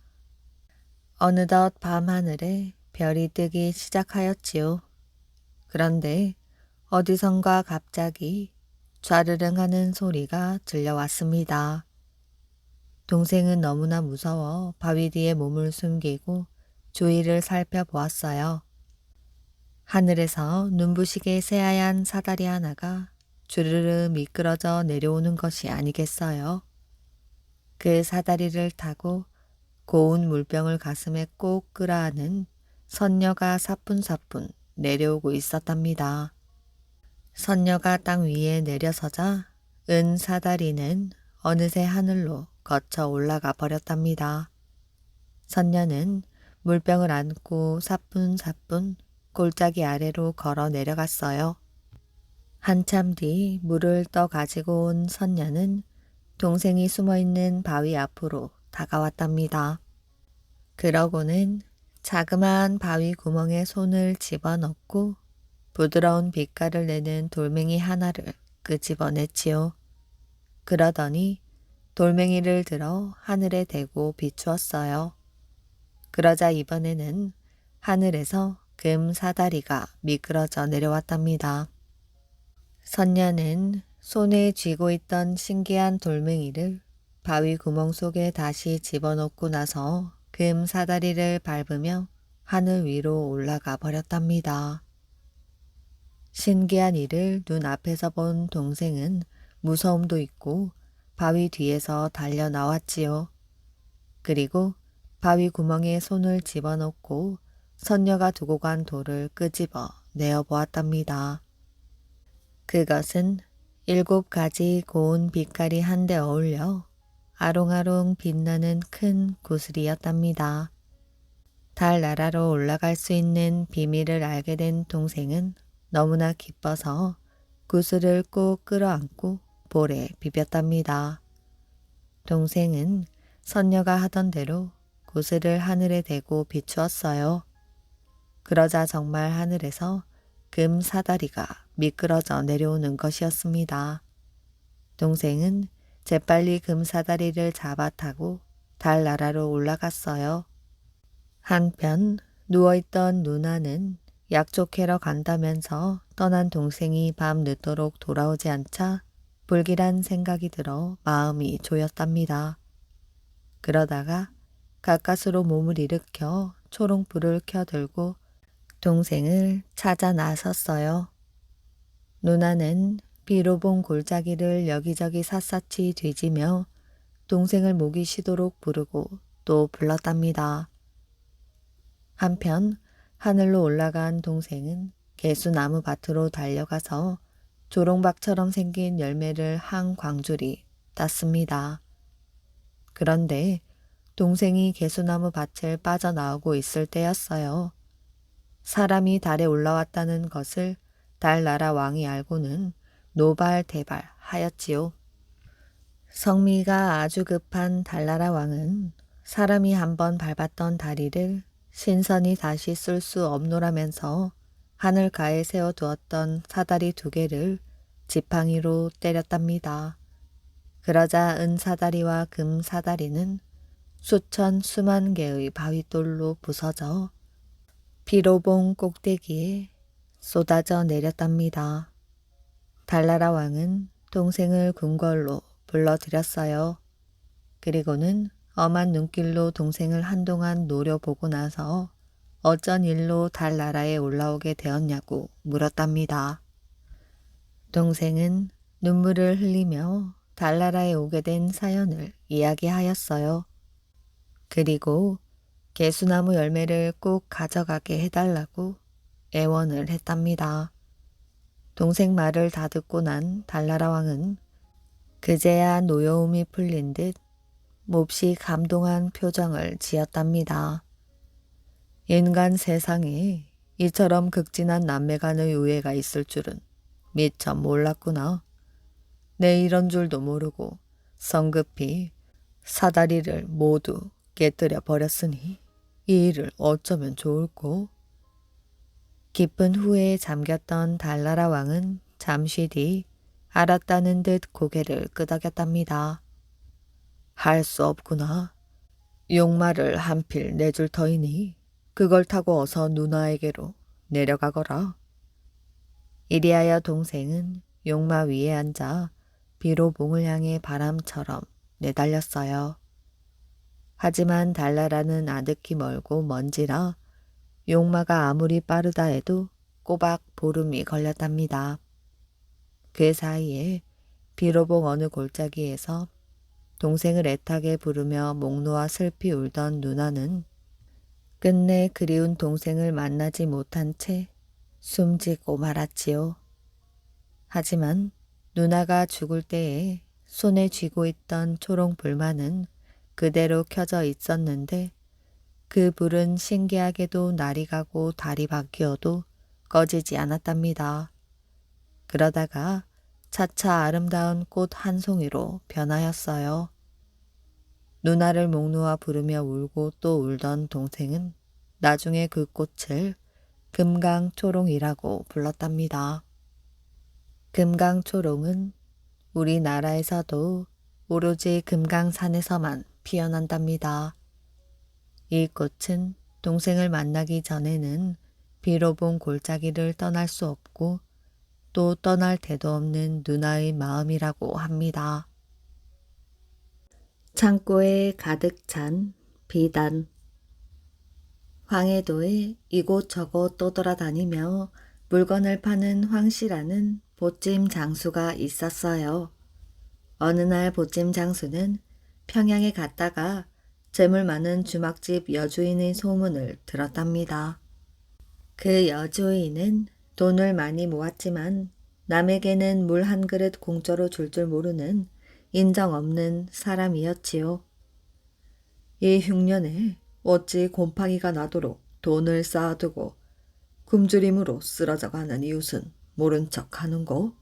Speaker 1: 어느덧 밤하늘에 별이 뜨기 시작하였지요. 그런데 어디선가 갑자기 좌르릉 하는 소리가 들려왔습니다. 동생은 너무나 무서워 바위 뒤에 몸을 숨기고 주위를 살펴보았어요. 하늘에서 눈부시게 새하얀 사다리 하나가 주르르 미끄러져 내려오는 것이 아니겠어요. 그 사다리를 타고 고운 물병을 가슴에 꼭 끌어안은 선녀가 사뿐사뿐 내려오고 있었답니다. 선녀가 땅 위에 내려서자 은 사다리는 어느새 하늘로 거쳐 올라가 버렸답니다. 선녀는 물병을 안고 사뿐사뿐 골짜기 아래로 걸어 내려갔어요. 한참 뒤 물을 떠 가지고 온 선녀는 동생이 숨어있는 바위 앞으로 다가왔답니다. 그러고는 자그마한 바위 구멍에 손을 집어넣고 부드러운 빛깔을 내는 돌멩이 하나를 끄집어냈지요. 그러더니 돌멩이를 들어 하늘에 대고 비추었어요. 그러자 이번에는 하늘에서 금 사다리가 미끄러져 내려왔답니다. 선녀는 손에 쥐고 있던 신기한 돌멩이를 바위 구멍 속에 다시 집어넣고 나서 금 사다리를 밟으며 하늘 위로 올라가 버렸답니다. 신기한 일을 눈앞에서 본 동생은 무서움도 있고 바위 뒤에서 달려 나왔지요. 그리고 바위 구멍에 손을 집어넣고 선녀가 두고 간 돌을 끄집어 내어 보았답니다. 그것은 7가지 고운 빛깔이 한데 어울려 아롱아롱 빛나는 큰 구슬이었답니다. 달나라로 올라갈 수 있는 비밀을 알게 된 동생은 너무나 기뻐서 구슬을 꼭 끌어안고 볼에 비볐답니다. 동생은 선녀가 하던 대로 구슬을 하늘에 대고 비추었어요. 그러자 정말 하늘에서 금 사다리가 미끄러져 내려오는 것이었습니다. 동생은 재빨리 금 사다리를 잡아 타고 달나라로 올라갔어요. 한편 누워있던 누나는 약초 캐러 간다면서 떠난 동생이 밤 늦도록 돌아오지 않자 불길한 생각이 들어 마음이 조였답니다. 그러다가 가까스로 몸을 일으켜 초롱불을 켜들고 동생을 찾아 나섰어요. 누나는 비로 본 골짜기를 여기저기 샅샅이 뒤지며 동생을 목이 쉬도록 부르고 또 불렀답니다. 한편 하늘로 올라간 동생은 개수나무 밭으로 달려가서 조롱박처럼 생긴 열매를 한 광줄이 땄습니다. 그런데 동생이 개수나무 밭을 빠져나오고 있을 때였어요. 사람이 달에 올라왔다는 것을 달나라 왕이 알고는 노발대발 하였지요. 성미가 아주 급한 달나라 왕은 사람이 한번 밟았던 다리를 신선히 다시 쓸 수 없노라면서 하늘가에 세워두었던 사다리 2개를 지팡이로 때렸답니다. 그러자 은사다리와 금사다리는 수천 수만 개의 바위돌로 부서져 비로봉 꼭대기에 쏟아져 내렸답니다. 달나라 왕은 동생을 궁궐로 불러들였어요. 그리고는 엄한 눈길로 동생을 한동안 노려보고 나서 어쩐 일로 달나라에 올라오게 되었냐고 물었답니다. 동생은 눈물을 흘리며 달나라에 오게 된 사연을 이야기하였어요. 그리고 개수나무 열매를 꼭 가져가게 해달라고 애원을 했답니다. 동생 말을 다 듣고 난 달나라 왕은 그제야 노여움이 풀린 듯 몹시 감동한 표정을 지었답니다. 인간 세상에 이처럼 극진한 남매 간의 우애가 있을 줄은 미처 몰랐구나. 내 이런 줄도 모르고 성급히 사다리를 모두 깨뜨려 버렸으니 이 일을 어쩌면 좋을꼬. 깊은 후회에 잠겼던 달나라 왕은 잠시 뒤 알았다는 듯 고개를 끄덕였답니다. 할 수 없구나. 용마를 한 필 내줄 터이니 그걸 타고 어서 누나에게로 내려가거라. 이리하여 동생은 용마 위에 앉아 비로 봉을 향해 바람처럼 내달렸어요. 하지만 달나라는 아득히 멀고 먼지라 용마가 아무리 빠르다 해도 꼬박 보름이 걸렸답니다. 그 사이에 비로봉 어느 골짜기에서 동생을 애타게 부르며 목 놓아 슬피 울던 누나는 끝내 그리운 동생을 만나지 못한 채 숨지고 말았지요. 하지만 누나가 죽을 때에 손에 쥐고 있던 초롱 불만은 그대로 켜져 있었는데 그 불은 신기하게도 날이 가고 달이 바뀌어도 꺼지지 않았답니다. 그러다가 차차 아름다운 꽃 한 송이로 변하였어요. 누나를 목 놓아 부르며 울고 또 울던 동생은 나중에 그 꽃을 금강초롱이라고 불렀답니다. 금강초롱은 우리나라에서도 오로지 금강산에서만 피어난답니다. 이 꽃은 동생을 만나기 전에는 비로봉 골짜기를 떠날 수 없고 또 떠날 데도 없는 누나의 마음이라고 합니다. 창고에 가득 찬 비단. 황해도에 이곳저곳 떠돌아다니며 물건을 파는 황씨라는 보찜 장수가 있었어요. 어느 날 보찜 장수는 평양에 갔다가 재물 많은 주막집 여주인의 소문을 들었답니다. 그 여주인은 돈을 많이 모았지만 남에게는 물 한 그릇 공짜로 줄 줄 모르는 인정 없는 사람이었지요. 이 흉년에 어찌 곰팡이가 나도록 돈을 쌓아두고 굶주림으로 쓰러져가는 이웃은 모른 척 하는고?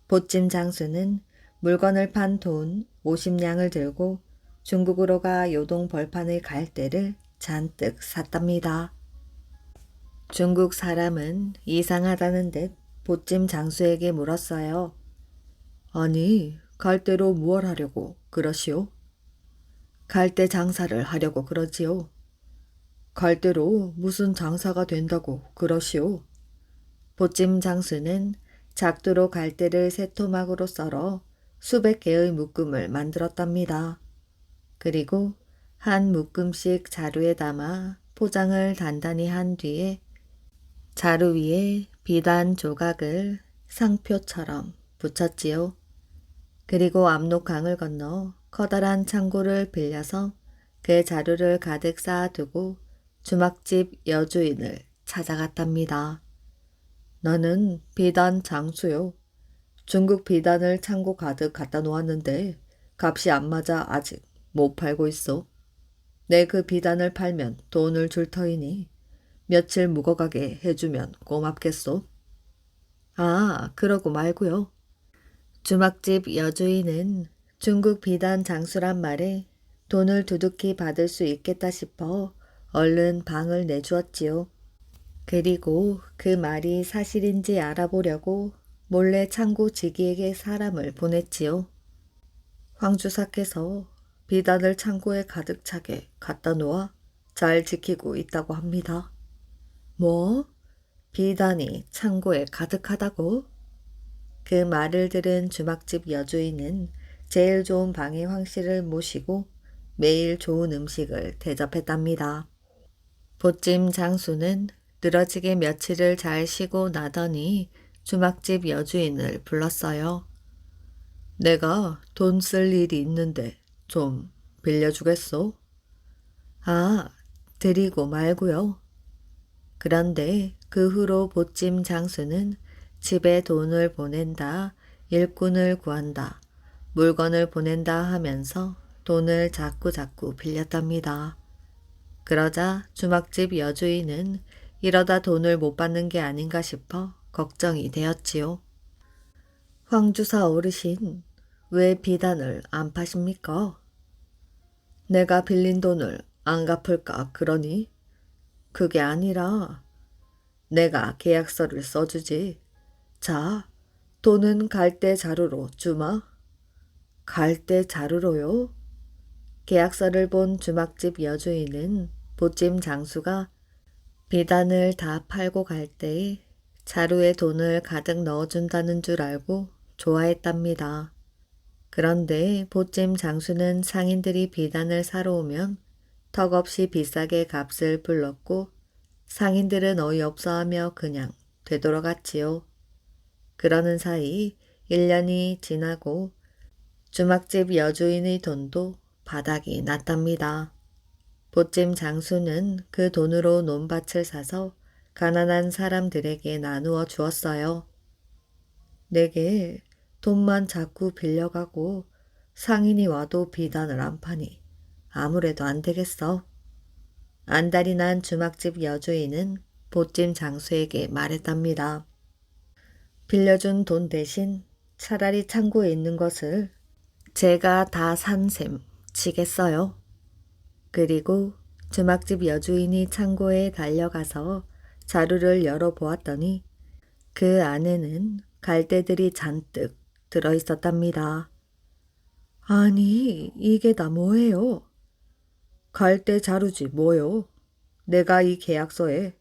Speaker 1: 보찜 장수는 물건을 판 돈 50냥을 들고 중국으로 가 요동 벌판의 갈대를 잔뜩 샀답니다. 중국 사람은 이상하다는 듯 보찜 장수에게 물었어요. 아니, 갈대로 무얼 하려고 그러시오? 갈대 장사를 하려고 그러지요. 갈대로 무슨 장사가 된다고 그러시오? 보찜 장수는 작두로 갈대를 새 토막으로 썰어 수백 개의 묶음을 만들었답니다. 그리고 한 묶음씩 자루에 담아 포장을 단단히 한 뒤에 자루 위에 비단 조각을 상표처럼 붙였지요. 그리고 압록강을 건너 커다란 창고를 빌려서 그 자루를 가득 쌓아두고 주막집 여주인을 찾아갔답니다. 나는 비단 장수요. 중국 비단을 창고 가득 갖다 놓았는데 값이 안 맞아 아직 못 팔고 있어. 내 그 비단을 팔면 돈을 줄 터이니 며칠 묵어가게 해주면 고맙겠소. 아, 그러고 말고요. 주막집 여주인은 중국 비단 장수란 말에 돈을 두둑히 받을 수 있겠다 싶어 얼른 방을 내주었지요. 그리고 그 말이 사실인지 알아보려고 몰래 창고 지기에게 사람을 보냈지요. 황주사께서 비단을 창고에 가득 차게 갖다 놓아 잘 지키고 있다고 합니다. 뭐? 비단이 창고에 가득하다고? 그 말을 들은 주막집 여주인은 제일 좋은 방에 황씨를 모시고 매일 좋은 음식을 대접했답니다. 보찜 장수는 늘어지게 며칠을 잘 쉬고 나더니 주막집 여주인을 불렀어요. 내가 돈 쓸 일이 있는데 좀 빌려주겠소? 아, 드리고 말고요. 그런데 그 후로 보찜 장수는 집에 돈을 보낸다, 일꾼을 구한다, 물건을 보낸다 하면서 돈을 자꾸 빌렸답니다. 그러자 주막집 여주인은 이러다 돈을 못 받는 게 아닌가 싶어 걱정이 되었지요. 황주사 어르신, 왜 비단을 안 파십니까? 내가 빌린 돈을 안 갚을까 그러니? 그게 아니라 내가 계약서를 써주지. 자, 돈은 갈대 자루로 주마. 갈대 자루로요? 계약서를 본 주막집 여주인은 보찜 장수가 비단을 다 팔고 갈 때에 자루에 돈을 가득 넣어준다는 줄 알고 좋아했답니다. 그런데 보찜 장수는 상인들이 비단을 사러 오면 턱없이 비싸게 값을 불렀고 상인들은 어이없어하며 그냥 되돌아갔지요. 그러는 사이 1년이 지나고 주막집 여주인의 돈도 바닥이 났답니다. 보찜 장수는 그 돈으로 논밭을 사서 가난한 사람들에게 나누어 주었어요. 내게 돈만 자꾸 빌려가고 상인이 와도 비단을 안 파니 아무래도 안 되겠어. 안달이 난 주막집 여주인은 보찜 장수에게 말했답니다. 빌려준 돈 대신 차라리 창고에 있는 것을 제가 다 산 셈 치겠어요. 그리고 주막집 여주인이 창고에 달려가서 자루를 열어보았더니 그 안에는 갈대들이 잔뜩 들어있었답니다. 아니, 이게 다 뭐예요? 갈대 자루지 뭐요? 내가 이 계약서에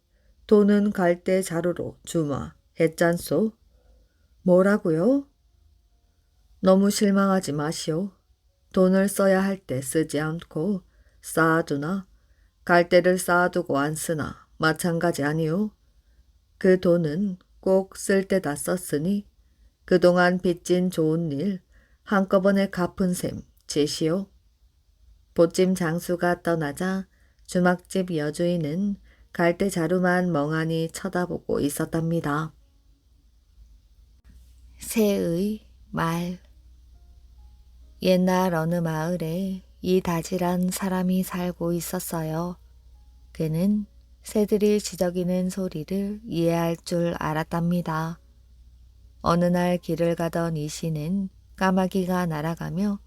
Speaker 1: 돈은 갈대 자루로 주마 했잖소. 뭐라고요? 너무 실망하지 마시오. 돈을 써야 할 때 쓰지 않고 쌓아두나 갈대를 쌓아두고 안 쓰나 마찬가지 아니오. 그 돈은 꼭 쓸 때다 썼으니 그동안 빚진 좋은 일 한꺼번에 갚은 셈 제시오. 보찜 장수가 떠나자 주막집 여주인은 갈대 자루만 멍하니 쳐다보고 있었답니다. 새의 말. 옛날 어느 마을에 이다지란 사람이 살고 있었어요. 그는 새들이 지저귀는 소리를 이해할 줄 알았답니다. 어느 날 길을 가던 이씨는 까마귀가 날아가며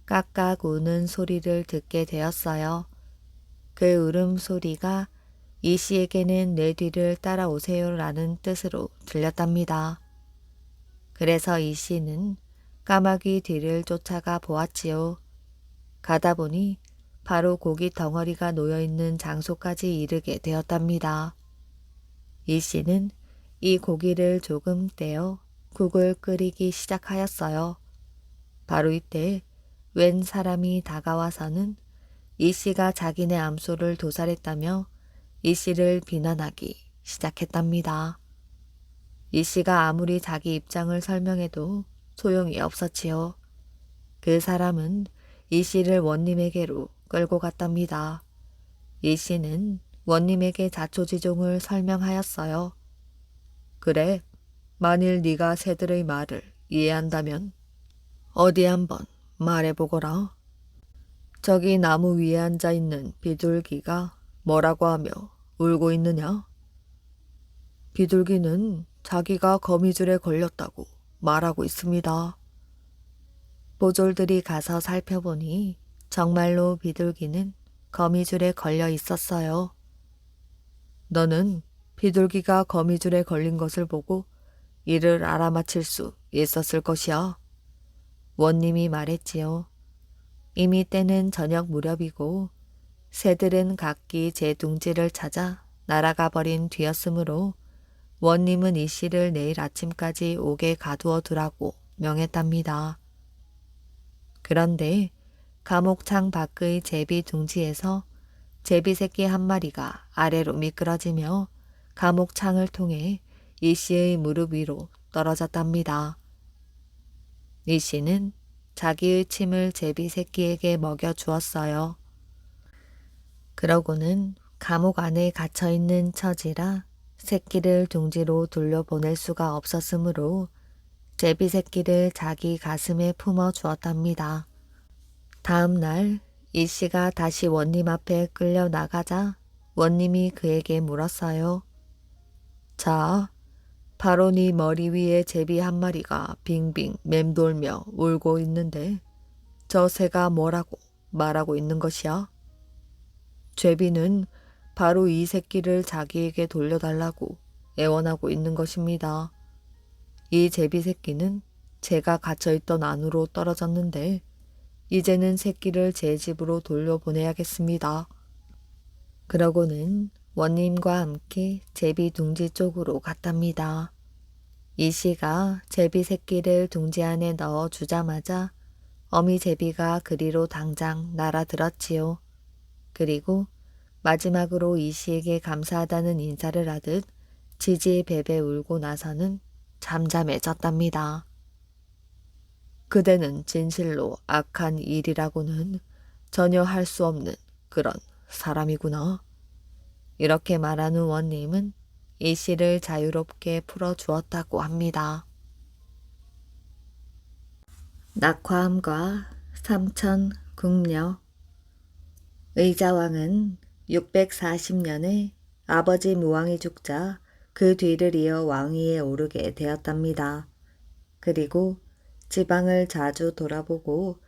Speaker 1: 깍깍 우는 소리를 듣게 되었어요. 그 울음소리가 이씨에게는 내 뒤를 따라오세요라는 뜻으로 들렸답니다. 그래서 이씨는 까마귀 뒤를 쫓아가 보았지요. 가다 보니 바로 고기 덩어리가 놓여있는 장소까지 이르게 되었답니다. 이씨는 이 고기를 조금 떼어 국을 끓이기 시작하였어요. 바로 이때 웬 사람이 다가와서는 이씨가 자기네 암소를 도살했다며 이씨를 비난하기 시작했답니다. 이씨가 아무리 자기 입장을 설명해도 소용이 없었지요. 그 사람은 이씨를 원님에게로 끌고 갔답니다. 이씨는 원님에게 자초지종을 설명하였어요. 그래, 만일 네가 새들의 말을 이해한다면 어디 한번 말해보거라. 저기 나무 위에 앉아있는 비둘기가 뭐라고 하며 울고 있느냐? 비둘기는 자기가 거미줄에 걸렸다고 말하고 있습니다. 보졸들이 가서 살펴보니 정말로 비둘기는 거미줄에 걸려 있었어요. 너는 비둘기가 거미줄에 걸린 것을 보고 이를 알아맞힐 수 있었을 것이야. 원님이 말했지요. 이미 때는 저녁 무렵이고 새들은 각기 제 둥지를 찾아 날아가 버린 뒤였으므로 원님은 이 씨를 내일 아침까지 옥에 가두어 두라고 명했답니다. 그런데 감옥창 밖의 제비 둥지에서 제비 새끼 한 마리가 아래로 미끄러지며 감옥창을 통해 이 씨의 무릎 위로 떨어졌답니다. 이 씨는 자기의 침을 제비 새끼에게 먹여 주었어요. 그러고는 감옥 안에 갇혀있는 처지라 새끼를 둥지로 돌려보낼 수가 없었으므로 제비 새끼를 자기 가슴에 품어 주었답니다. 다음 날 이 씨가 다시 원님 앞에 끌려 나가자 원님이 그에게 물었어요. 자, 바로 네 머리 위에 제비 한 마리가 빙빙 맴돌며 울고 있는데 저 새가 뭐라고 말하고 있는 것이야? 제비는 바로 이 새끼를 자기에게 돌려달라고 애원하고 있는 것입니다. 이 제비 새끼는 제가 갇혀있던 안으로 떨어졌는데 이제는 새끼를 제 집으로 돌려보내야겠습니다. 그러고는 원님과 함께 제비 둥지 쪽으로 갔답니다. 이 씨가 제비 새끼를 둥지 안에 넣어 주자마자 어미 제비가 그리로 당장 날아들었지요. 그리고 마지막으로 이씨에게 감사하다는 인사를 하듯 지지배배 울고 나서는 잠잠해졌답니다. 그대는 진실로 악한 일이라고는 전혀 할 수 없는 그런 사람이구나. 이렇게 말하는 원님은 이씨를 자유롭게 풀어주었다고 합니다. 낙화암과 삼천궁녀. 의자왕은 640년에 아버지 무왕이 죽자 그 뒤를 이어 왕위에 오르게 되었답니다. 그리고 지방을 자주 돌아보고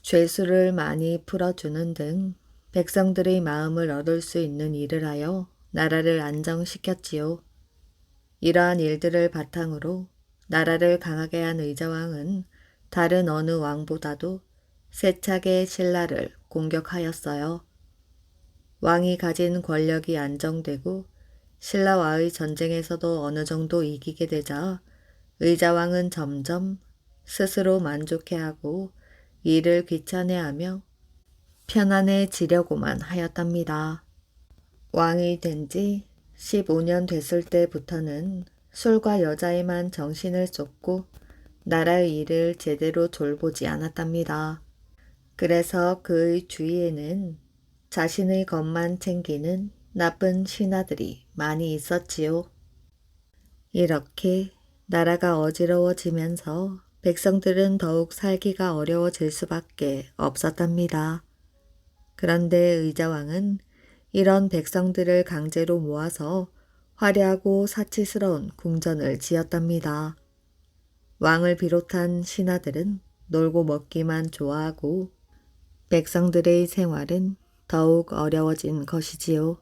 Speaker 1: 죄수를 많이 풀어주는 등 백성들의 마음을 얻을 수 있는 일을 하여 나라를 안정시켰지요. 이러한 일들을 바탕으로 나라를 강하게 한 의자왕은 다른 어느 왕보다도 세차게 신라를 공격하였어요. 왕이 가진 권력이 안정되고 신라와의 전쟁에서도 어느 정도 이기게 되자 의자왕은 점점 스스로 만족해하고 일을 귀찮아하며 편안해지려고만 하였답니다. 왕이 된 지 15년 됐을 때부터는 술과 여자에만 정신을 쏟고 나라의 일을 제대로 돌보지 않았답니다. 그래서 그의 주위에는 자신의 것만 챙기는 나쁜 신하들이 많이 있었지요. 이렇게 나라가 어지러워지면서 백성들은 더욱 살기가 어려워질 수밖에 없었답니다. 그런데 의자왕은 이런 백성들을 강제로 모아서 화려하고 사치스러운 궁전을 지었답니다. 왕을 비롯한 신하들은 놀고 먹기만 좋아하고 백성들의 생활은 더욱 어려워진 것이지요.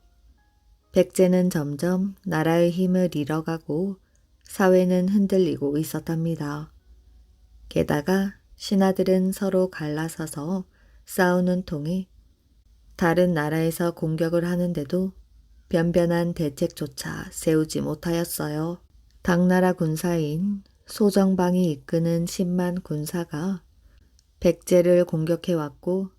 Speaker 1: 백제는 점점 나라의 힘을 잃어가고 사회는 흔들리고 있었답니다. 게다가 신하들은 서로 갈라서서 싸우는 통에 다른 나라에서 공격을 하는데도 변변한 대책조차 세우지 못하였어요. 당나라 군사인 소정방이 이끄는 10만 군사가 백제를 공격해왔고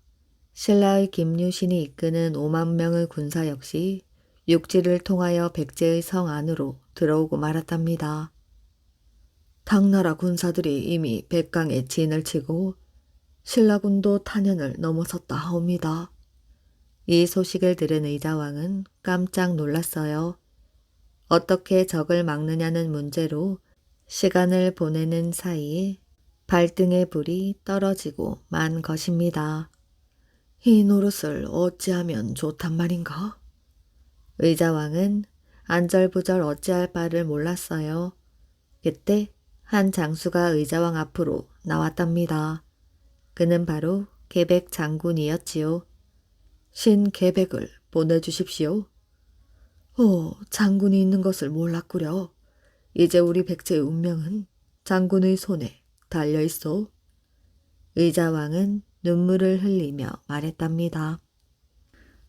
Speaker 1: 신라의 김유신이 이끄는 5만 명의 군사 역시 육지를 통하여 백제의 성 안으로 들어오고 말았답니다. 당나라 군사들이 이미 백강에 진을 치고 신라군도 탄현을 넘어섰다 하옵니다. 이 소식을 들은 의자왕은 깜짝 놀랐어요. 어떻게 적을 막느냐는 문제로 시간을 보내는 사이에 발등에 불이 떨어지고 만 것입니다. 이 노릇을 어찌하면 좋단 말인가? 의자왕은 안절부절 어찌할 바를 몰랐어요. 그때 한 장수가 의자왕 앞으로 나왔답니다. 그는 바로 계백 장군이었지요. 신계백을 보내주십시오. 장군이 있는 것을 몰랐구려. 이제 우리 백제의 운명은 장군의 손에 달려있어. 의자왕은 눈물을 흘리며 말했답니다.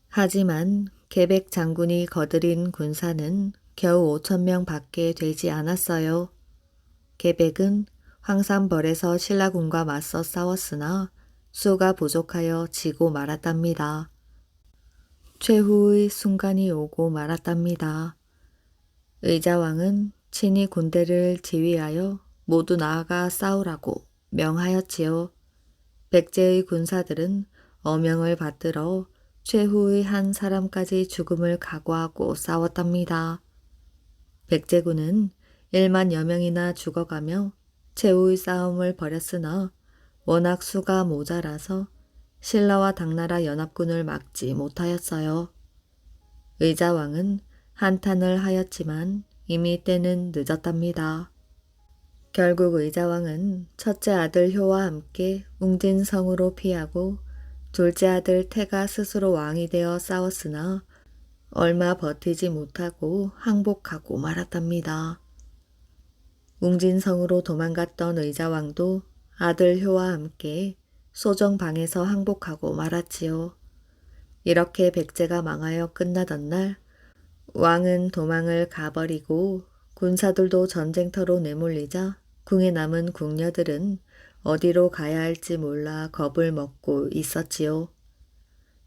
Speaker 1: 하지만 계백 장군이 거느린 군사는 겨우 5,000명 밖에 되지 않았어요. 계백은 황산벌에서 신라군과 맞서 싸웠으나 수가 부족하여 지고 말았답니다. 최후의 순간이 오고 말았답니다. 의자왕은 친히 군대를 지휘하여 모두 나아가 싸우라고 명하였지요. 백제의 군사들은 어명을 받들어 최후의 한 사람까지 죽음을 각오하고 싸웠답니다. 백제군은 1만여 명이나 죽어가며 최후의 싸움을 벌였으나 워낙 수가 모자라서 신라와 당나라 연합군을 막지 못하였어요. 의자왕은 한탄을 하였지만 이미 때는 늦었답니다. 결국 의자왕은 첫째 아들 효와 함께 웅진성으로 피하고 둘째 아들 태가 스스로 왕이 되어 싸웠으나 얼마 버티지 못하고 항복하고 말았답니다. 웅진성으로 도망갔던 의자왕도 아들 효와 함께 소정방에서 항복하고 말았지요. 이렇게 백제가 망하여 끝나던 날 왕은 도망을 가버리고 군사들도 전쟁터로 내몰리자 궁에 남은 궁녀들은 어디로 가야 할지 몰라 겁을 먹고 있었지요.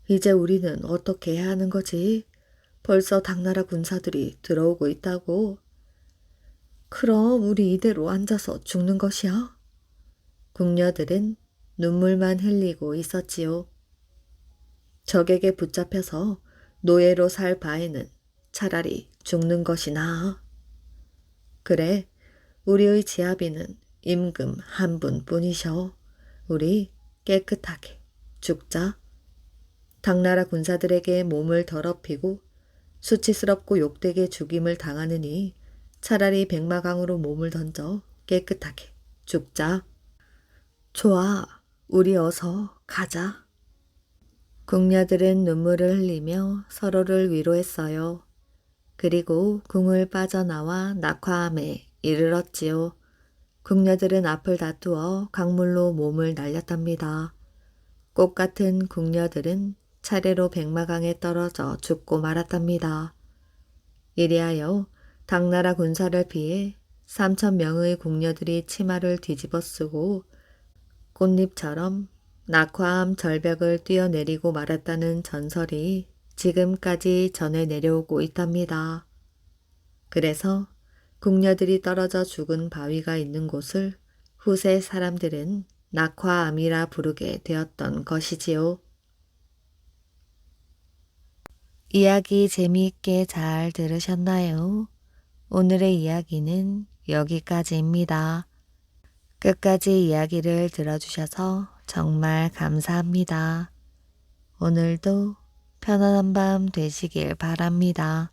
Speaker 1: 이제 우리는 어떻게 해야 하는 거지? 벌써 당나라 군사들이 들어오고 있다고. 그럼 우리 이대로 앉아서 죽는 것이야? 궁녀들은 눈물만 흘리고 있었지요. 적에게 붙잡혀서 노예로 살 바에는 차라리 죽는 것이 나아. 그래, 우리의 지아비는 임금 한 분뿐이셔. 우리 깨끗하게 죽자. 당나라 군사들에게 몸을 더럽히고 수치스럽고 욕되게 죽임을 당하느니 차라리 백마강으로 몸을 던져 깨끗하게 죽자. 좋아, 우리 어서 가자. 궁녀들은 눈물을 흘리며 서로를 위로했어요. 그리고 궁을 빠져나와 낙화암에 이르렀지요. 궁녀들은 앞을 다투어 강물로 몸을 날렸답니다. 꽃 같은 궁녀들은 차례로 백마강에 떨어져 죽고 말았답니다. 이리하여 당나라 군사를 피해 3,000명의 궁녀들이 치마를 뒤집어 쓰고 꽃잎처럼 낙화암 절벽을 뛰어내리고 말았다는 전설이 지금까지 전해 내려오고 있답니다. 그래서 궁녀들이 떨어져 죽은 바위가 있는 곳을 후세 사람들은 낙화암이라 부르게 되었던 것이지요. 이야기 재미있게 잘 들으셨나요? 오늘의 이야기는 여기까지입니다. 끝까지 이야기를 들어주셔서 정말 감사합니다. 오늘도 편안한 밤 되시길 바랍니다.